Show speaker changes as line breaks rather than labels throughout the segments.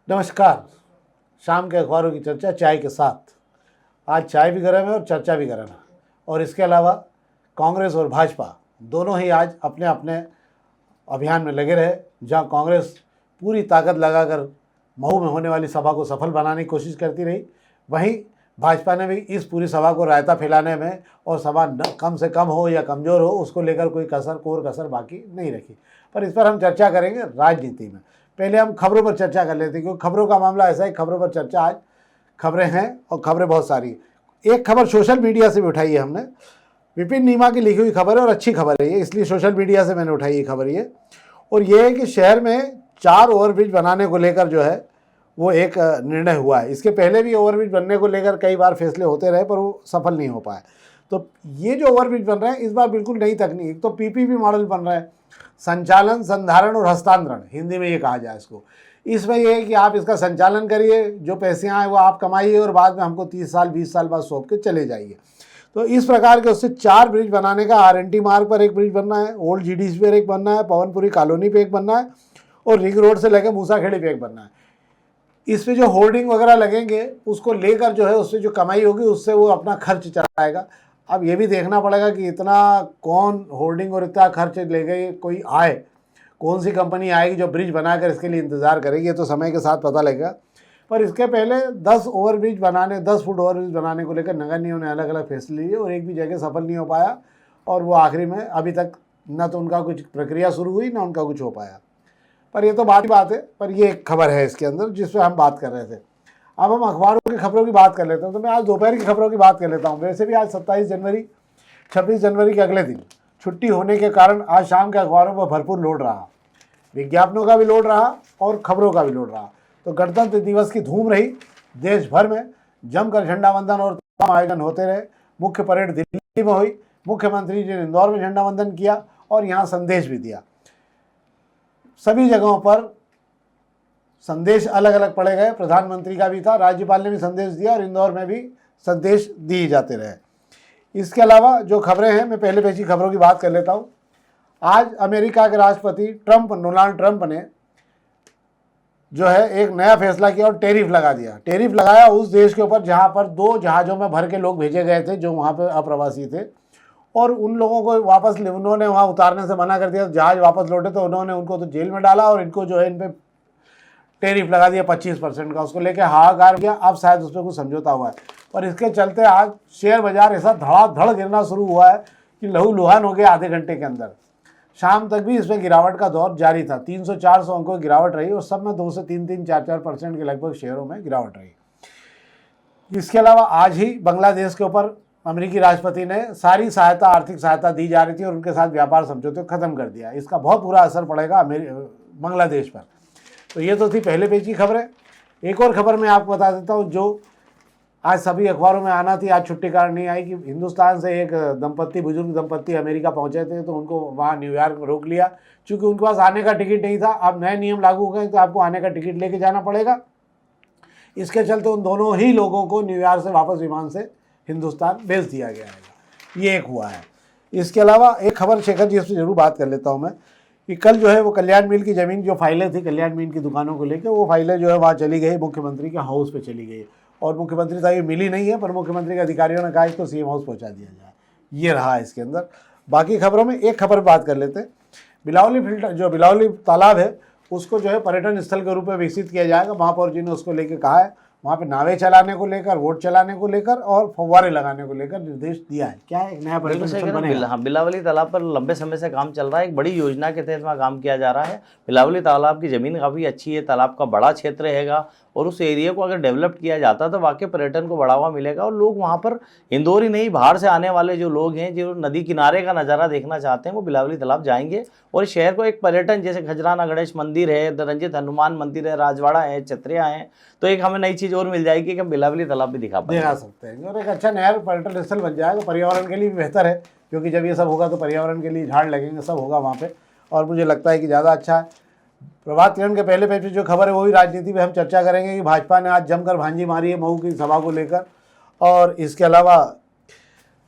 नमस्कार। शाम के अखबारों की चर्चा चाय के साथ। आज चाय भी गर्म है और चर्चा भी गर्म है। और इसके अलावा कांग्रेस और भाजपा दोनों ही आज अपने अपने अभियान में लगे रहे। जहां कांग्रेस पूरी ताकत लगाकर महू में होने वाली सभा को सफल बनाने की कोशिश करती रही, वहीं भाजपा ने भी इस पूरी सभा को रायता फैलाने में और सभा कम से कम हो या कमज़ोर हो उसको लेकर कोई कसर बाकी नहीं रखी। पर इस पर हम चर्चा करेंगे राजनीति में। पहले हम खबरों पर चर्चा कर लेते हैं, क्योंकि खबरों का मामला ऐसा है, खबरों पर चर्चा आज खबरें हैं और खबरें बहुत सारी। एक खबर सोशल मीडिया से भी उठाई है हमने, विपिन नीमा की लिखी हुई खबर है और अच्छी खबर है ये, इसलिए सोशल मीडिया से मैंने उठाई ये खबर ये। और ये है कि शहर में 4 ओवरब्रिज बनाने को लेकर जो है वो एक निर्णय हुआ है। इसके पहले भी ओवरब्रिज बनने को लेकर कई बार फैसले होते रहे पर वो सफल नहीं हो पाए। तो ये जो ओवरब्रिज बन रहे हैं इस बार बिल्कुल नई तकनीक, तो पीपीपी मॉडल बन रहा है, संचालन, संधारण और हस्तांतरण, हिंदी में ये कहा जाए इसको। इसमें यह है कि आप इसका संचालन करिए, जो पैसे आए वो आप कमाइए और बाद में हमको 30 साल 20 साल बाद सौंप के चले जाइए। तो इस प्रकार के उससे 4 ब्रिज बनाने का, RNT मार्ग पर एक ब्रिज बनना है, ओल्ड GDC पर एक बनना है, पवनपुरी कॉलोनी पे एक बनना है और रिंग रोड से लेकर मूसाखेड़ी पे एक बनना है। इस पे जो होर्डिंग वगैरह लगेंगे उसको लेकर जो है उससे जो कमाई होगी उससे वो अपना खर्च चलाएगा। अब ये भी देखना पड़ेगा कि इतना कौन होर्डिंग और इतना खर्च ले गए, कोई आए, कौन सी कंपनी आएगी जो ब्रिज बनाकर इसके लिए इंतज़ार करेगी, ये तो समय के साथ पता लगेगा। पर इसके पहले 10 फुट ओवरब्रिज बनाने को लेकर नगर निगम ने अलग अलग फैसले लिए और एक भी जगह सफल नहीं हो पाया। और वो आखिरी में अभी तक न तो उनका कुछ प्रक्रिया शुरू हुई ना उनका कुछ हो पाया। पर ये तो बात है, पर ये एक खबर है इसके अंदर जिस पर हम बात कर रहे थे। अब हम अखबारों की खबरों की बात कर लेते हैं। तो मैं आज दोपहर की खबरों की बात कर लेता हूँ। वैसे भी आज 26 जनवरी के अगले दिन छुट्टी होने के कारण आज शाम के अखबारों पर भरपूर लोड रहा, विज्ञापनों का भी लोड रहा और खबरों का भी लोड रहा। तो गणतंत्र दिवस की धूम रही, देश भर में जमकर झंडा वंदन और तमाम आयोजन होते रहे। मुख्य परेड दिल्ली में हुई, मुख्यमंत्री जी ने इंदौर में झंडा वंदन किया और यहाँ संदेश भी दिया। सभी जगहों पर संदेश अलग अलग पड़े गए, प्रधानमंत्री का भी था, राज्यपाल ने भी संदेश दिया और इंदौर में भी संदेश दिए जाते रहे। इसके अलावा जो खबरें हैं, मैं पहले पेज की खबरों की बात कर लेता हूँ। आज अमेरिका के राष्ट्रपति डोनाल्ड ट्रंप ने जो है एक नया फैसला किया और टैरिफ लगा दिया। टैरिफ लगाया उस देश के ऊपर जहाँ पर 2 जहाज़ों में भर के लोग भेजे गए थे जो वहाँ पर अप्रवासी थे, और उन लोगों को वापस उन्होंने वहाँ उतारने से मना कर दिया। जहाज़ वापस लौटे तो उन्होंने उनको तो जेल में डाला और इनको जो है इन पर टैरिफ लगा दिया 25% का। उसको लेकर हाहाकार किया। अब शायद उस पर कुछ समझौता हुआ है, पर इसके चलते आज शेयर बाजार ऐसा धड़ाधड़ गिरना शुरू हुआ है कि लहू लुहान हो गया आधे घंटे के अंदर। शाम तक भी इसमें गिरावट का दौर जारी था। 300-400 अंकों की गिरावट रही और सब में 2 से 3-3, 4-4% के लगभग शेयरों में गिरावट रही। इसके अलावा आज ही बांग्लादेश के ऊपर अमेरिकी राष्ट्रपति ने सारी सहायता, आर्थिक सहायता दी जा रही थी और उनके साथ व्यापार समझौते खत्म कर दिया। इसका बहुत बुरा असर पड़ेगा बांग्लादेश पर। तो ये तो थी पहले पेज की खबरें। एक और खबर मैं आपको बता देता हूँ जो आज सभी अखबारों में आना थी, आज छुट्टी कारण नहीं आई, कि हिंदुस्तान से एक बुजुर्ग दंपत्ति अमेरिका पहुंचे थे तो उनको वहाँ न्यूयॉर्क में रोक लिया। चूँकि उनके पास आने का टिकट नहीं था, अब नए नियम लागू हो गए तो आपको आने का टिकट लेके जाना पड़ेगा। इसके चलते उन दोनों ही लोगों को न्यूयॉर्क से वापस विमान से हिंदुस्तान भेज दिया गया है। ये एक हुआ है। इसके अलावा एक खबर शेखर जी, इस पर जरूर बात कर लेता हूँ मैं, कि कल जो है वो कल्याण मिल की ज़मीन, जो फाइलें थी कल्याण मिल की दुकानों को लेकर, वो फाइलें जो है वहाँ चली गई, मुख्यमंत्री के हाउस पे चली गई और मुख्यमंत्री तक ये मिली नहीं है, पर मुख्यमंत्री के अधिकारियों ने कहा इसको CM हाउस पहुँचा दिया जाए। ये रहा इसके अंदर। बाकी खबरों में एक खबर बात कर लेते हैं। बिलावली तालाब है उसको जो है पर्यटन स्थल के रूप में विकसित किया जाएगा। महापौर जी ने उसको लेकर कहा है, वहाँ पे नावें चलाने को लेकर, वोट चलाने को लेकर और फव्वारे लगाने को लेकर निर्देश दिया है। क्या है, एक नया पर्यटन स्थल बनेगा।
हाँ, बिलावली तालाब पर लंबे समय से काम चल रहा है। एक बड़ी योजना के तहत वहाँ काम किया जा रहा है। बिलावली तालाब की ज़मीन काफ़ी अच्छी है, तालाब का बड़ा क्षेत्र हैगा और उस एरिया को अगर डेवलप किया जाता तो वाकई पर्यटन को बढ़ावा मिलेगा और लोग वहाँ पर इंदौर ही नहीं, बाहर से आने वाले जो लोग हैं जो नदी किनारे का नज़ारा देखना चाहते हैं वो बिलावली तालाब जाएंगे और शहर को एक पर्यटन, जैसे खजराना गणेश मंदिर है, रंजित हनुमान मंदिर है, राजवाड़ा है, चतरिया हैं, तो एक हमें नई चीज़ और मिल जाएगी कि हम बिलावली तालाब भी दिखा
सकते हैं और एक अच्छा नया पर्यटन स्थल बन जाएगा। तो पर्यावरण के लिए भी बेहतर है, क्योंकि जब ये सब होगा तो पर्यावरण के लिए झाड़ लगेंगे, सब होगा वहाँ पे, और मुझे लगता है कि ज़्यादा अच्छा है। प्रभात किरण के पहले पेज पे जो खबर है वो भी राजनीति पे हम चर्चा करेंगे कि भाजपा ने आज जमकर भांजी मारी है महू की सभा को लेकर। और इसके अलावा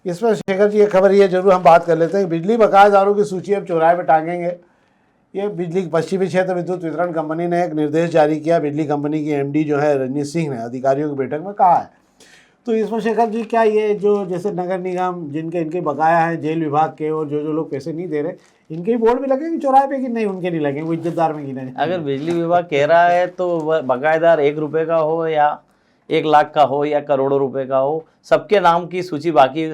इसमें शेखर जी एक खबर ये जरूर हम बात कर लेते हैं, बिजली बकायेदारों की सूची अब चौराहे पर टांगेंगे। ये बिजली पश्चिमी क्षेत्र विद्युत वितरण कंपनी ने एक निर्देश जारी किया। बिजली कंपनी की एमडी जो है रजनीश सिंह ने अधिकारियों की बैठक में कहा है। तो इसमें शेखर जी क्या ये जो जैसे नगर निगम जिनके इनके बकाया है जेल विभाग के, और जो लोग पैसे नहीं दे रहे, इनके भी बोर्ड भी लगेंगे चौराहे पे कि नहीं? उनके नहीं लगेंगे, वो इज्जतदार में गिने।
अगर बिजली विभाग कह रहा है तो बकायेदार 1 रुपये का हो या 1 लाख का हो या करोड़ों रुपए का हो, सबके नाम की सूची बाकी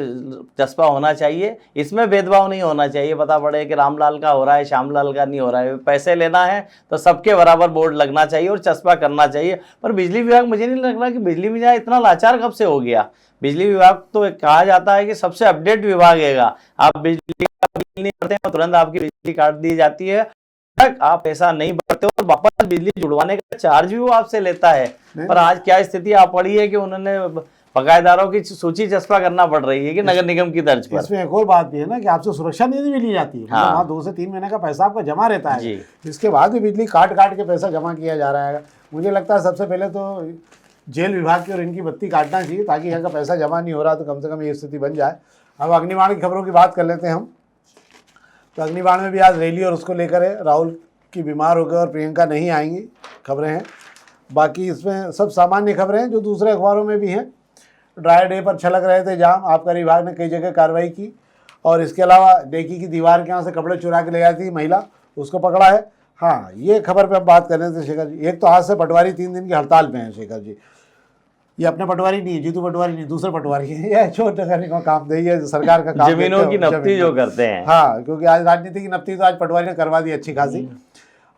चस्पा होना चाहिए। इसमें भेदभाव नहीं होना चाहिए। पता पड़े कि रामलाल का हो रहा है, श्यामलाल का नहीं हो रहा है। पैसे लेना है तो सबके बराबर बोर्ड लगना चाहिए और चस्पा करना चाहिए। पर बिजली विभाग, मुझे नहीं लग रहा कि बिजली विभाग इतना लाचार कब से हो गया। बिजली विभाग तो कहा जाता है कि सबसे अपडेट विभाग हैगा। आप बिजली का बिल नहीं भरते हैं तुरंत आपकी बिजली काट दी जाती है, आप पैसा नहीं भरते और वापस बिजली जुड़वाने का चार्ज भी वो आपसे लेता है। पर आज क्या स्थिति आ पड़ी है कि उन्होंने बकायेदारों की सूची चस्पा करना पड़ रही है कि नगर निगम की तर्ज पर।
इसमें एक और बात भी है ना कि आपसे सुरक्षा निधि भी ली जाती है।
हाँ।
वहाँ 2 से 3 महीने का पैसा आपका जमा रहता है
जी।
इसके बाद भी बिजली काट के पैसा जमा किया जा रहा है। मुझे लगता है सबसे पहले तो जेल विभाग की और इनकी बत्ती काटना चाहिए, ताकि यहाँ का पैसा जमा नहीं हो रहा तो कम से कम ये स्थिति बन जाए। अब अग्निबाण की खबरों की बात कर लेते हैं हम। तो अग्निबाण में भी आज रैली और उसको लेकर है, राहुल की बीमार हो गए और प्रियंका नहीं आएंगी, खबरें हैं। बाकी इसमें सब सामान्य खबरें हैं जो दूसरे अखबारों में भी हैं। ड्राई डे पर छलक रहे थे जाम, आबकारी विभाग ने कई जगह कार्रवाई की। और इसके अलावा डेकी की दीवार के यहाँ से कपड़े चुरा के ले आई थी महिला, उसको पकड़ा है। हाँ, ये खबर पे अब बात कर रहे थे शेखर जी। एक तो आज से पटवारी 3 दिन की हड़ताल पे हैं शेखर जी। ये अपने पटवारी नहीं है, जीतू पटवारी नहीं, दूसरे पटवारी है। ये छोट नगर का काम नहीं है, सरकार का काम।
जमीनों की नफ्ती जो करते हैं।
हाँ, क्योंकि आज राजनीति की नफ्ती तो आज पटवारी ने करवा दी अच्छी खासी।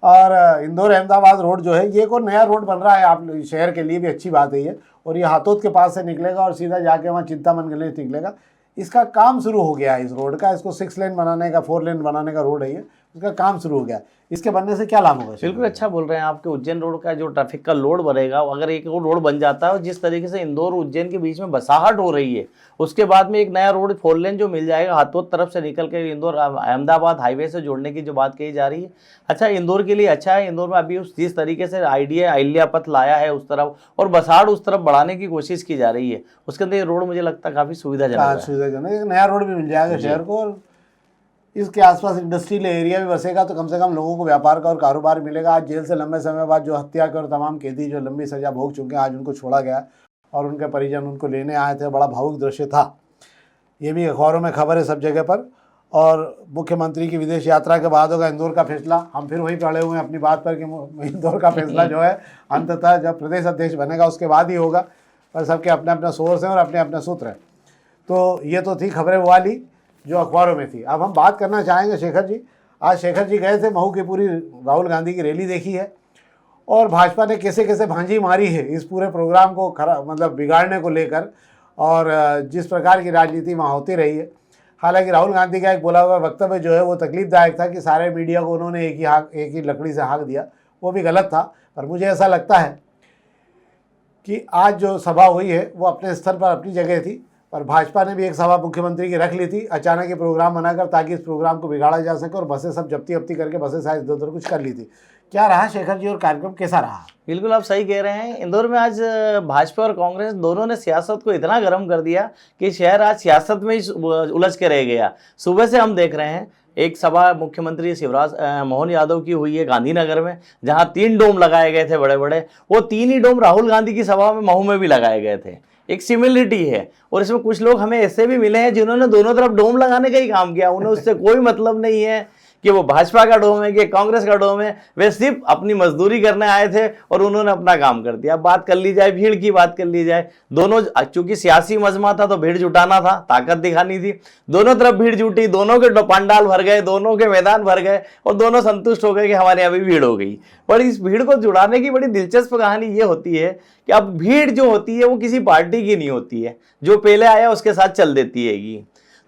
और इंदौर अहमदाबाद रोड जो है, ये एक और नया रोड बन रहा है आप शहर के लिए भी अच्छी बात है ये। और ये हाथोद के पास से निकलेगा और सीधा जाके वहाँ चिंतामन गले से निकलेगा। इसका काम शुरू हो गया है इस रोड का। इसको 6 लेन बनाने का, 4 लेन बनाने का रोड है ये, उसका काम शुरू हो गया। इसके बनने से क्या लाभ होगा?
बिल्कुल अच्छा बोल रहे हैं आपके। उज्जैन रोड का जो ट्रैफिक का लोड बढ़ेगा, अगर एक और रोड बन जाता है और जिस तरीके से इंदौर उज्जैन के बीच में बसाहट हो रही है, उसके बाद में एक नया रोड 4 लेन जो मिल जाएगा हाथोद तरफ से निकल के इंदौर अहमदाबाद हाईवे से जोड़ने की जो बात कही जा रही है, अच्छा इंदौर के लिए अच्छा है। इंदौर में अभी जिस तरीके से आइडिया अहिल्या पथ लाया है उस तरफ, और बसाहट उस तरफ बढ़ाने की कोशिश की जा रही है, उसके अंदर ये रोड मुझे लगता है काफ़ी सुविधाजनक है।
एक नया रोड भी मिल जाएगा शहर को, और इसके आसपास इंडस्ट्रियल एरिया भी बसेगा तो कम से कम लोगों को व्यापार का और कारोबार मिलेगा। आज जेल से लंबे समय बाद जो हत्या के और तमाम कैदी जो लंबी सजा भोग चुके हैं, आज उनको छोड़ा गया और उनके परिजन उनको लेने आए थे। बड़ा भावुक दृश्य था। ये भी अखबारों में खबर है सब जगह पर। और मुख्यमंत्री की विदेश यात्रा के बाद होगा इंदौर का फैसला। हम फिर वहीं पड़े हुए हैं अपनी बात पर कि इंदौर का फैसला जो है अंततः जब प्रदेश अध्यक्ष बनेगा उसके बाद ही होगा। पर सबके अपने अपने सोर्स हैं और अपने अपने सूत्र हैं। तो ये तो थी खबरें वो वाली जो अखबारों में थी। अब हम बात करना चाहेंगे शेखर जी। आज शेखर जी गए थे महू की पूरी राहुल गांधी की रैली देखी है, और भाजपा ने कैसे कैसे भांजी मारी है इस पूरे प्रोग्राम को मतलब बिगाड़ने को लेकर, और जिस प्रकार की राजनीति वहाँ होती रही है। हालांकि राहुल गांधी का एक बोला हुआ वक्तव्य जो है वो तकलीफदायक था कि सारे मीडिया को उन्होंने एक ही लकड़ी से हाँक दिया, वो भी गलत था। पर मुझे ऐसा लगता है कि आज जो सभा हुई है वो अपने स्तर पर अपनी जगह थी, और भाजपा ने भी एक सभा मुख्यमंत्री की रख ली थी अचानक ये प्रोग्राम बनाकर, ताकि इस प्रोग्राम को बिगाड़ा जा सके। और बसें सब जब्ती करके बसें शायद इधर उधर कुछ कर ली थी। क्या रहा शेखर जी, और कार्यक्रम कैसा रहा?
बिल्कुल आप सही कह रहे हैं। इंदौर में आज भाजपा और कांग्रेस दोनों ने सियासत को इतना गर्म कर दिया कि शहर आज सियासत में ही उलझ के रह गया। सुबह से हम देख रहे हैं एक सभा मुख्यमंत्री शिवराज मोहन यादव की हुई है गांधीनगर में, जहां 3 डोम लगाए गए थे बड़े बड़े। वो 3 ही डोम राहुल गांधी की सभा में महू में भी लगाए गए थे। एक सिमिलरिटी है। और इसमें कुछ लोग हमें ऐसे भी मिले हैं जिन्होंने दोनों तरफ डोम लगाने का ही काम किया। उन्हें उससे कोई मतलब नहीं है कि वो भाजपा का डोम है कि कांग्रेस का डोम है। वे सिर्फ अपनी मजदूरी करने आए थे और उन्होंने अपना काम कर दिया। बात कर ली जाए भीड़ की, बात कर ली जाए, दोनों चूंकि सियासी मजमा था तो भीड़ जुटाना था, ताकत दिखानी थी। दोनों तरफ भीड़ जुटी, दोनों के पंडाल भर गए, दोनों के मैदान भर गए, और दोनों संतुष्ट हो गए कि हमारे यहाँ भी भीड़ हो गई। पर इस भीड़ को जुड़ाने की बड़ी दिलचस्प कहानी ये होती है कि अब भीड़ जो होती है वो किसी पार्टी की नहीं होती है, जो पहले आया उसके साथ चल देती हैगी।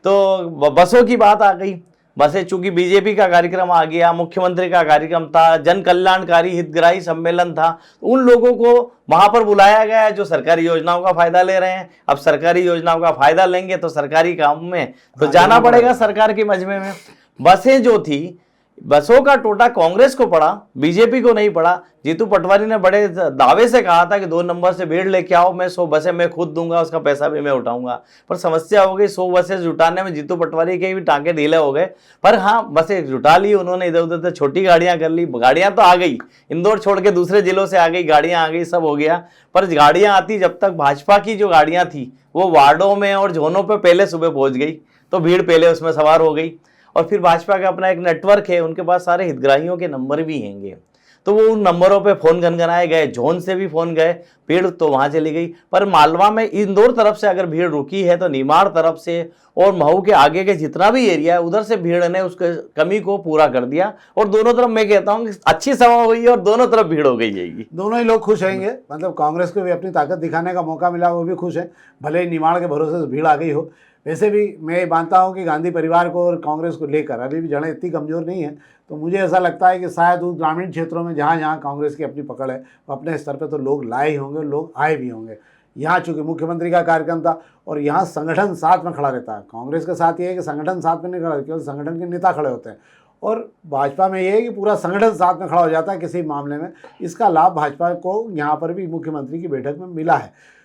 तो बसों की बात आ गई। बसें चूंकि बीजेपी का कार्यक्रम आ गया, मुख्यमंत्री का कार्यक्रम था, जन कल्याणकारी हितग्राही सम्मेलन था, उन लोगों को वहां पर बुलाया गया है जो सरकारी योजनाओं का फायदा ले रहे हैं। अब सरकारी योजनाओं का फायदा लेंगे तो सरकारी काम में तो जाना पड़ेगा सरकार के मजमे में। बसें जो थी बसों का टोटा कांग्रेस को पड़ा, बीजेपी को नहीं पड़ा। जीतू पटवारी ने बड़े दावे से कहा था कि 2 नंबर से भीड़ लेके आओ, मैं 100 बसें मैं खुद दूंगा, उसका पैसा भी मैं उठाऊंगा। पर समस्या हो गई, 100 बसें जुटाने में जीतू पटवारी के भी टांके ढीले हो गए। पर हाँ, बसें जुटा ली उन्होंने, इधर उधर से छोटी गाड़ियां कर ली, गाड़ियां तो आ गई, इंदौर छोड़ के दूसरे जिलों से आ गई, गाड़ियां आ गई, सब हो गया। पर गाड़ियां आती, जब तक भाजपा की जो गाड़ियां थी वो वार्डों में और जोनों पर पहले सुबह पहुंच गई, तो भीड़ पहले उसमें सवार हो गई। और फिर भाजपा का अपना एक नेटवर्क है, उनके पास सारे हितग्राहियों के नंबर भी हैंगे, तो वो उन नंबरों पे फोन गनगनाए गए, जोन से भी फोन गए, भीड़ तो वहां चली गई। पर मालवा में इंदौर तरफ से अगर भीड़ रुकी है तो निमाड़ तरफ से और महू के आगे के जितना भी एरिया है उधर से भीड़ ने उसके कमी को पूरा कर दिया। और दोनों तरफ मैं कहता हूँ कि अच्छी सभा हुई है और दोनों तरफ भीड़ हो गई है।
दोनों ही लोग खुश रहेंगे, मतलब कांग्रेस को भी अपनी ताकत दिखाने का मौका मिला, वो भी खुश है, भले ही निमाड़ के भरोसे से भीड़ आ गई हो। वैसे भी मैं मानता हूं कि गांधी परिवार को और कांग्रेस को लेकर अभी भी जड़ें इतनी कमज़ोर नहीं है, तो मुझे ऐसा लगता है कि शायद उस ग्रामीण क्षेत्रों में जहाँ जहाँ कांग्रेस की अपनी पकड़ है, वो अपने स्तर पर तो लोग लाए ही होंगे, लोग आए भी होंगे। यहाँ चूँकि मुख्यमंत्री का कार्यक्रम था और यहाँ संगठन साथ में खड़ा रहता है। कांग्रेस के साथ ये है कि संगठन साथ में नहीं खड़ा, केवल संगठन के नेता खड़े होते हैं, और भाजपा में ये है कि पूरा संगठन साथ में खड़ा हो जाता है किसी मामले में। इसका लाभ भाजपा को यहाँ पर भी मुख्यमंत्री की बैठक में मिला है।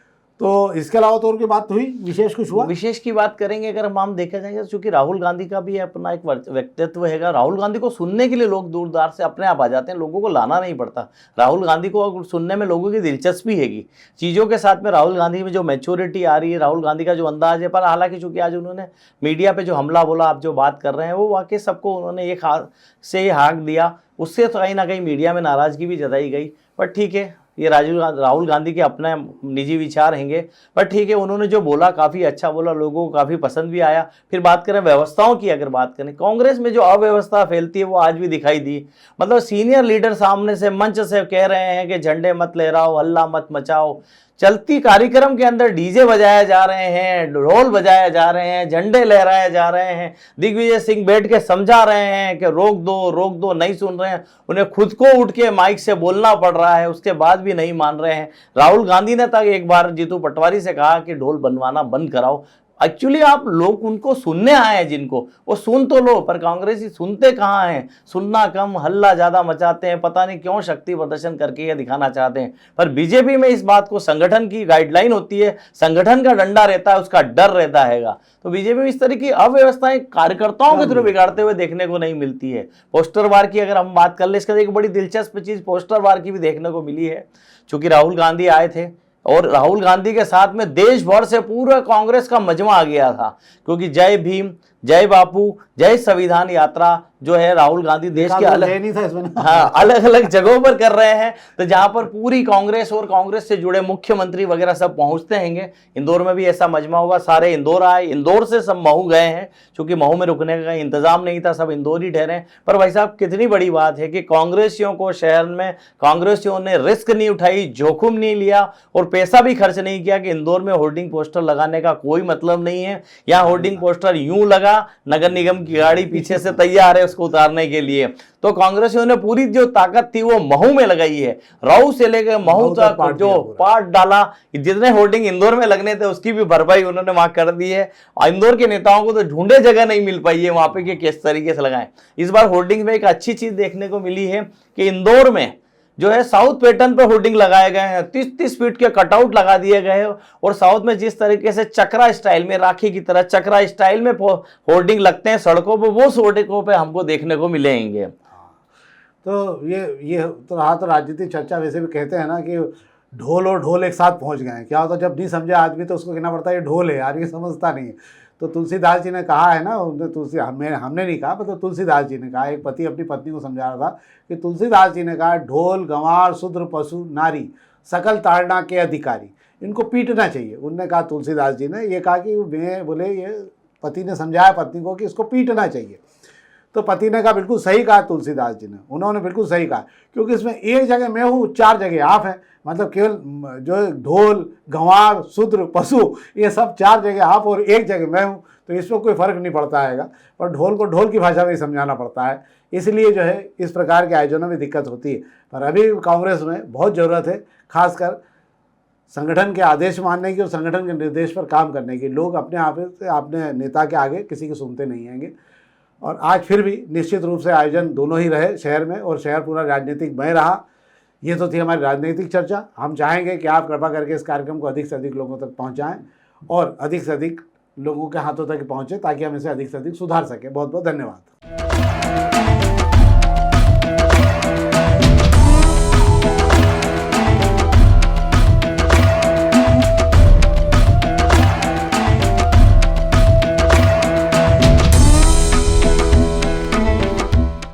तो इसके अलावा तो उनकी बात हुई, विशेष कुछ हुआ?
विशेष की बात करेंगे अगर हम देखा जाएंगे, क्योंकि राहुल गांधी का भी अपना एक व्यक्तित्व हैगा। राहुल गांधी को सुनने के लिए लोग दूर दरार से अपने आप आ जाते हैं, लोगों को लाना नहीं पड़ता। राहुल गांधी को सुनने में लोगों की दिलचस्पी हैगी चीज़ों के साथ में। राहुल गांधी में जो मैच्योरिटी आ रही है, राहुल गांधी का जो अंदाज है। पर हालांकि चूंकि आज उन्होंने मीडिया पे जो हमला बोला, आप जो बात कर रहे हैं, वो वाकई सबको उन्होंने एक हाथ से हाक दिया, उससे तो कहीं ना कहीं मीडिया में नाराजगी भी जताई गई। पर ठीक है, ये राहुल गांधी के अपने निजी विचार हैंगे। पर ठीक है, उन्होंने जो बोला काफ़ी अच्छा बोला, लोगों को काफ़ी पसंद भी आया। फिर बात करें व्यवस्थाओं की, अगर बात करें कांग्रेस में जो अव्यवस्था फैलती है वो आज भी दिखाई दी। मतलब सीनियर लीडर सामने से मंच से कह रहे हैं कि झंडे मत लहराओ, हल्ला मत मचाओ, चलती कार्यक्रम के अंदर डीजे बजाए जा रहे हैं, ढोल बजाए जा रहे हैं, झंडे लहराए जा रहे हैं। दिग्विजय सिंह बैठ के समझा रहे हैं कि रोक दो, नहीं सुन रहे हैं। उन्हें खुद को उठ के माइक से बोलना पड़ रहा है, उसके बाद भी नहीं मान रहे हैं। राहुल गांधी ने तक एक बार जीतू पटवारी से कहा कि ढोल बनवाना बंद कराओ। एक्चुअली आप लोग उनको सुनने आए हैं, जिनको वो सुन तो लो, पर कांग्रेसी सुनते कहाँ हैं, सुनना कम, हल्ला ज्यादा मचाते हैं। पता नहीं क्यों शक्ति प्रदर्शन करके ये दिखाना चाहते हैं। पर बीजेपी में इस बात को संगठन की गाइडलाइन होती है, संगठन का डंडा रहता है, उसका डर रहता हैगा। तो बीजेपी में इस तरह की अव्यवस्थाएं कार्यकर्ताओं के थ्रू बिगाड़ते हुए देखने को नहीं मिलती है। पोस्टर वार की अगर हम बात कर ले, इसका एक बड़ी दिलचस्प चीज पोस्टर वार की भी देखने को मिली है। चूंकि राहुल गांधी आए थे और राहुल गांधी के साथ में देश भर से पूरा कांग्रेस का मजमा आ गया था, क्योंकि जय भीम, जय बापू, जय संविधान यात्रा जो है राहुल गांधी देश के अलग अलग जगहों पर कर रहे हैं। तो जहां पर पूरी कांग्रेस और कांग्रेस से जुड़े मुख्यमंत्री वगैरह सब पहुंचते हैंगे। इंदौर में भी ऐसा मजमा होगा, सारे इंदौर आए, इंदौर से सब महू गए हैं, क्योंकि महू में रुकने का इंतजाम नहीं था, सब इंदौर ही ठहरे। पर भाई साहब, कितनी बड़ी बात है कि कांग्रेसियों को शहर में कांग्रेसियों ने रिस्क नहीं उठाई, जोखिम नहीं लिया और पैसा भी खर्च नहीं किया कि इंदौर में होर्डिंग पोस्टर लगाने का कोई मतलब नहीं है। यहाँ होर्डिंग पोस्टर यूं लगा, नगर निगम की गाड़ी पीछे से तैयार है उसको उतारने के लिए। तो कांग्रेसियों ने पूरी जो ताकत थी वो महू में लगाई है। राऊ से लेकर महू तक जो पार्ट डाला, जितने होर्डिंग इंदौर में लगने थे उसकी भी भरपाई उन्होंने वहां कर दी है। इंदौर के नेताओं को तो ढूंढे जगह नहीं मिल पाई है वहां पे कि किस तरीके से लगाएं। इस बार होर्डिंग में एक अच्छी चीज देखने को मिली है कि इंदौर में जो है साउथ पैटर्न पर होर्डिंग लगाए गए हैं, 30-30 फीट के कटआउट लगा दिए गए हैं। और साउथ में जिस तरीके से चक्रा स्टाइल में, राखी की तरह चक्रा स्टाइल में होर्डिंग लगते हैं सड़कों पर, वो होर्डिंगों पे हमको देखने को मिलेंगे।
तो ये तो रहा। तो राजनीतिक चर्चा वैसे भी कहते हैं ना कि ढोल और ढोल एक साथ पहुंच गए हैं। क्या होता है जब नहीं समझा आदमी तो उसको कहना पड़ता है ये ढोल है यार, ये समझता नहीं है। तो तुलसीदास जी ने कहा है ना, हमने नहीं कहा, मतलब तुलसीदास जी ने कहा, एक पति अपनी पत्नी को समझा रहा था कि तुलसीदास जी ने कहा ढोल गंवार शूद्र पशु नारी सकल ताड़ना के अधिकारी, इनको पीटना चाहिए। उनने कहा, तुलसीदास जी ने ये कहा कि मैं बोले ये पति ने समझाया पत्नी को कि इसको पीटना चाहिए। तो पति ने कहा बिल्कुल सही कहा तुलसीदास जी ने, उन्होंने बिल्कुल सही कहा, क्योंकि इसमें एक जगह मैं हूँ, 4 जगह आप हैं। मतलब केवल जो ढोल गंवार शूद्र पशु ये सब 4 जगह आप और एक जगह मैं हूँ, तो इसमें कोई फ़र्क नहीं पड़ता है। पर ढोल को ढोल की भाषा में ही समझाना पड़ता है, इसलिए जो है इस प्रकार के आयोजनों में दिक्कत होती है। पर अभी कांग्रेस में बहुत ज़रूरत है खासकर संगठन के आदेश मानने की और संगठन के निर्देश पर काम करने की। लोग अपने आप से अपने नेता के आगे किसी की सुनते नहीं आएंगे। और आज फिर भी निश्चित रूप से आयोजन दोनों ही रहे शहर में, और शहर पूरा राजनीतिकमय रहा। ये तो थी हमारी राजनीतिक चर्चा। हम चाहेंगे कि आप कृपा करके इस कार्यक्रम को अधिक से अधिक लोगों तक पहुंचाएं और अधिक से अधिक लोगों के हाथों तक पहुंचे, ताकि हम इसे अधिक से अधिक सुधार सकें। बहुत बहुत धन्यवाद।